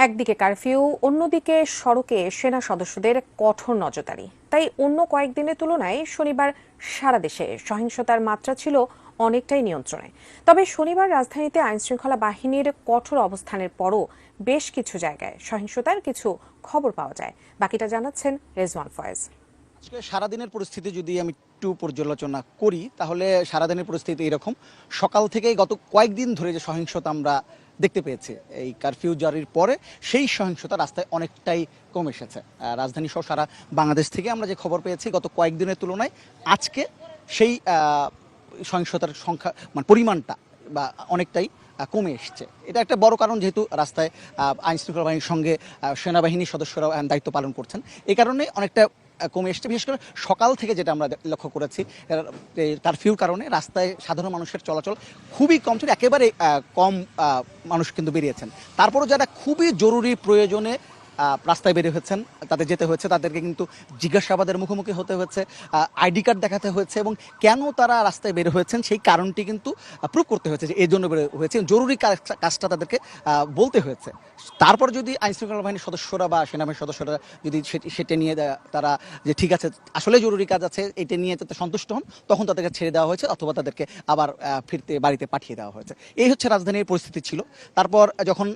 একদিকে কারফিউ, অন্যদিকে সড়কে সেনা সদস্যদের কঠোর নজরদারি। তাই অন্য কয়েকদিনের তুলনায় শনিবার সারা দেশে সহিংসতার মাত্রা ছিল অনেকটাই নিয়ন্ত্রণে। তবে শনিবার রাজধানীতে আইনশৃঙ্খলা বাহিনীর কঠোর অবস্থানের পরও বেশ কিছু জায়গায় সহিংসতার কিছু খবর পাওয়া যায়। বাকিটা জানাচ্ছেন রেজওয়ান ফয়েজ। আজকে সারাদিনের পরিস্থিতি যদি আমি একটু পর্যালোচনা করি তাহলে সারাদিনের পরিস্থিতি এরকম। সকাল থেকেই গত কয়েকদিন ধরে যে সহিংসতা আমরা দেখতে পেয়েছি এই কারফিউ জারির পরে, সেই সহিংসতা রাস্তায় অনেকটাই কমে এসেছে। রাজধানী সহ সারা বাংলাদেশ থেকে আমরা যে খবর পেয়েছি গত কয়েকদিনের তুলনায় আজকে সেই সহিংসতার সংখ্যা মানে পরিমাণটা বা অনেকটাই কমে এসছে। এটা একটা বড় কারণ, যেহেতু রাস্তায় আইনশৃঙ্খলা বাহিনীর সঙ্গে সেনাবাহিনীর সদস্যরা দায়িত্ব পালন করছেন, এই কারণে অনেকটা কমে এসছে। বিশেষ করে সকাল থেকে যেটা আমরা লক্ষ্য করেছি, কারফিউর কারণে রাস্তায় সাধারণ মানুষের চলাচল খুবই কম ছিল, একেবারে কম মানুষ কিন্তু বেরিয়েছেন। তারপরও যারা খুবই জরুরি প্রয়োজনে রাস্তায় বের হয়েছেন, তাদের যেতে হয়েছে, তাদেরকে কিন্তু জিজ্ঞাসাবাদের মুখোমুখি হতে হয়েছে, আইডি কার্ড দেখাতে হয়েছে, এবং কেন তারা রাস্তায় বের হয়েছেন সেই কারণটি কিন্তু প্রুভ করতে হয়েছে যে এই জন্য বের হয়েছে, জরুরি কাজটা তাদেরকে বলতে হয়েছে। তারপর যদি আইনশৃঙ্খলা বাহিনীর সদস্যরা বা সেনাবাহিনীর সদস্যরা যদি সেটা নিয়ে তারা যে ঠিক আছে আসলে জরুরি কাজ আছে এটা নিয়ে যাতে সন্তুষ্ট হন, তখন তাদেরকে ছেড়ে দেওয়া হয়েছে অথবা তাদেরকে আবার ফিরতে বাড়িতে পাঠিয়ে দেওয়া হয়েছে। এই হচ্ছে রাজধানীর পরিস্থিতি ছিল। তারপর যখন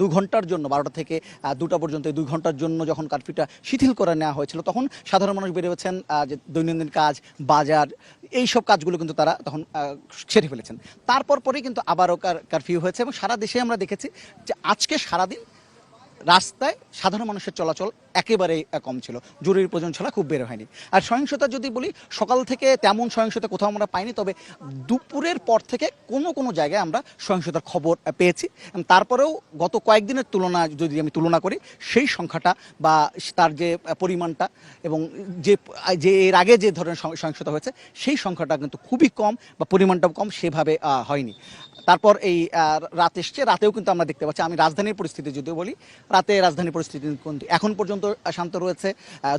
2 ঘন্টার জন্য 12টা থেকে 2টা পর্যন্ত 2 ঘন্টার জন্য যখন কারফিউটা শিথিল করে নেওয়া হয়েছিল, তখন সাধারণ মানুষ বেরিয়েছেন যে দৈনন্দিন কাজ, বাজার, এই সব কাজগুলো কিন্তু তারা তখন সেরে ফেলেছেন। তারপর পরেই কিন্তু আবারও কারফিউ হয়েছে, এবং সারা দেশে আমরা দেখেছি যে আজকে সারাদিন রাস্তায় সাধারণ মানুষের চলাচল একেবারেই কম ছিল, জরুরি প্রয়োজন ছাড়া খুব বের হয়নি। আর সহিংসতা যদি বলি, সকাল থেকে তেমন সহিংসতা কোথাও আমরা পাইনি, তবে দুপুরের পর থেকে কোনো জায়গায় আমরা সহিংসতার খবর পেয়েছি। তারপরেও গত কয়েকদিনের তুলনা যদি আমি তুলনা করি, সেই সংখ্যাটা বা তার যে পরিমাণটা এবং যে এর আগে যে ধরনের সহিংসতা হয়েছে সেই সংখ্যাটা কিন্তু খুবই কম বা পরিমাণটাও কম, সেভাবে হয়নি। তারপর এই রাত এসছে, রাতেও কিন্তু আমরা দেখতে পাচ্ছি, আমি রাজধানীর পরিস্থিতি যদিও বলি, রাতে রাজধানীর পরিস্থিতি কিন্তু এখন পর্যন্ত শান্ত রয়েছে।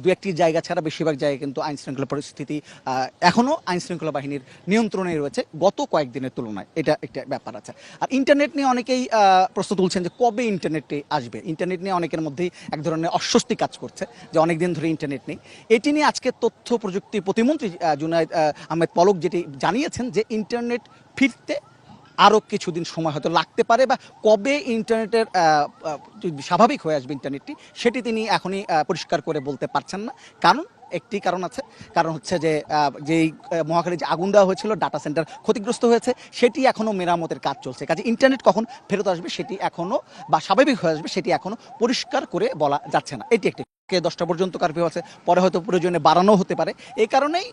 দু একটি জায়গা ছাড়া বেশিরভাগ জায়গায় কিন্তু আইন শৃঙ্খলা পরিস্থিতি এখনও আইন শৃঙ্খলা বাহিনীর নিয়ন্ত্রণে রয়েছে গত কয়েকদিনের তুলনায়, এটা একটা ব্যাপার আছে। আর ইন্টারনেট নিয়ে অনেকেই প্রশ্ন তুলছেন যে কবে ইন্টারনেটে আসবে। ইন্টারনেট নিয়ে অনেকের মধ্যেই এক ধরনের অস্বস্তি কাজ করছে যে অনেকদিন ধরে ইন্টারনেট নেই। এটি নিয়ে আজকে তথ্য প্রযুক্তি প্রতিমন্ত্রী জুনায়েদ আহমেদ পলক যেটি জানিয়েছেন যে ইন্টারনেট ফিরতে আরও কিছুদিন সময় হয়তো লাগতে পারে, বা কবে ইন্টারনেটের স্বাভাবিক হয়ে আসবে ইন্টারনেটটি, সেটি তিনি এখনই পরিষ্কার করে বলতে পারছেন না। কারণ একটি কারণ আছে, কারণ হচ্ছে যে যেই মহাখালী যে আগুন দেওয়া হয়েছিল, ডাটা সেন্টার ক্ষতিগ্রস্ত হয়েছে, সেটি এখনও মেরামতের কাজ চলছে। কাজে ইন্টারনেট কখন ফেরত আসবে সেটি এখনও বা স্বাভাবিক হয়ে আসবে সেটি এখনও পরিষ্কার করে বলা যাচ্ছে না। এটি একটি 10টা পর্যন্ত কারফিউ আছে, পরে হয়তো প্রয়োজনে বাড়ানো হতে পারে। এই কারণেই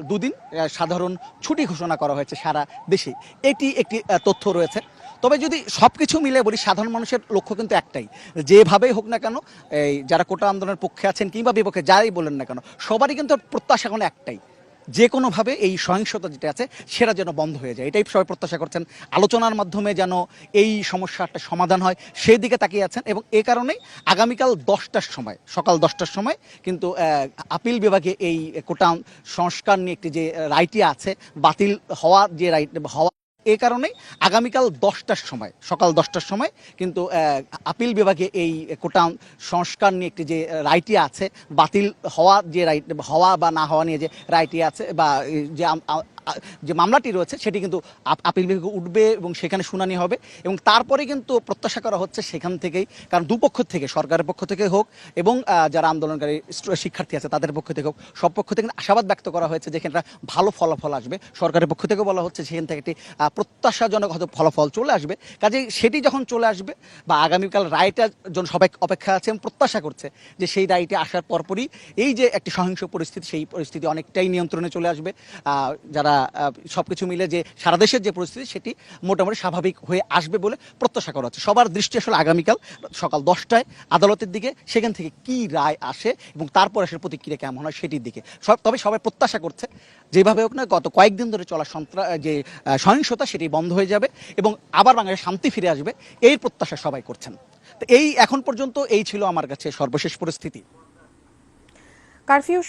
2 দিন সাধারণ ছুটি ঘোষণা করা হয়েছে সারা দেশে। এটি একটি তথ্য রয়েছে। তবে যদি সবকিছু মিলে বলি, সাধারণ মানুষের লক্ষ্য কিন্তু একটাই, যেভাবেই হোক না কেন, এই যারা কোটা আন্দোলনের পক্ষে আছেন কিংবা বিপক্ষে যাই বলেন না কেন, সবারই কিন্তু প্রত্যাশা এখন একটাই, যে কোনোভাবে এই সহিংসতা যেটা আছে সেটা যেন বন্ধ হয়ে যায়। এটাই সবাই প্রত্যাশা করছেন। আলোচনার মাধ্যমে যেন এই সমস্যাটা সমাধান হয় সেই দিকে তাকিয়ে আছেন, এবং এ কারণেই আগামীকাল 10টার সময়, সকাল 10টার সময় কিন্তু আপিল বিভাগে এই কোটা সংস্কার নিয়ে একটি যে রায়টি আছে, বাতিল হওয়ার যে রাইট হওয়া, এ কারণেই আগামীকাল 10টার সময়, সকাল 10টার সময় কিন্তু আপিল বিভাগে এই কোটা সংস্কার নিয়ে একটি যে রায়টি আছে, বাতিল হওয়া যে রাইট হওয়া বা না হওয়া নিয়ে যে রায়টি আছে বা যে মামলাটি রয়েছে সেটি কিন্তু আপিল বিভাগে উঠবে এবং সেখানে শুনানি হবে। এবং তারপরে কিন্তু প্রত্যাশা করা হচ্ছে সেখান থেকেই, কারণ দুপক্ষ থেকে, সরকারের পক্ষ থেকে হোক এবং যারা আন্দোলনকারী শিক্ষার্থী আছে তাদের পক্ষ থেকে হোক, সব পক্ষ থেকে আশাবাদ ব্যক্ত করা হয়েছে যে এখানে ভালো ফলাফল আসবে। সরকারের পক্ষ থেকে বলা হচ্ছে সেখান থেকে একটি প্রত্যাশাজনক হয়তো ফলাফল চলে আসবে। কাজেই সেটি যখন চলে আসবে বা আগামীকাল রায়টার জন্য সবাই অপেক্ষা আছে এবং প্রত্যাশা করছে যে সেই রায়টি আসার পরপরই এই যে একটি সহিংস পরিস্থিতি, সেই পরিস্থিতি অনেকটাই নিয়ন্ত্রণে চলে আসবে। যারা সবকিছু মিলে যে সারা দেশের যে পরিস্থিতি সেটি মোটামুটি স্বাভাবিক হয়ে আসবে বলে প্রত্যাশা করা হচ্ছে। সবার দৃষ্টি আসলে আগামীকাল সকাল 10টায় আদালতের দিকে, সেখান থেকে কি রায় আসে এবং তারপর আসলে প্রতিক্রিয়া কেমন হয় সেটির দিকে। তবে সবাই প্রত্যাশা করছে যেভাবে হোক না গত কয়েকদিন ধরে চলা যে সহিংসতা সেটি বন্ধ হয়ে যাবে এবং আবার বাংলাদেশে শান্তি ফিরে আসবে, এই প্রত্যাশা সবাই করছেন। তো এই এখন পর্যন্ত এই ছিল আমার কাছে সর্বশেষ পরিস্থিতি। কারফিউ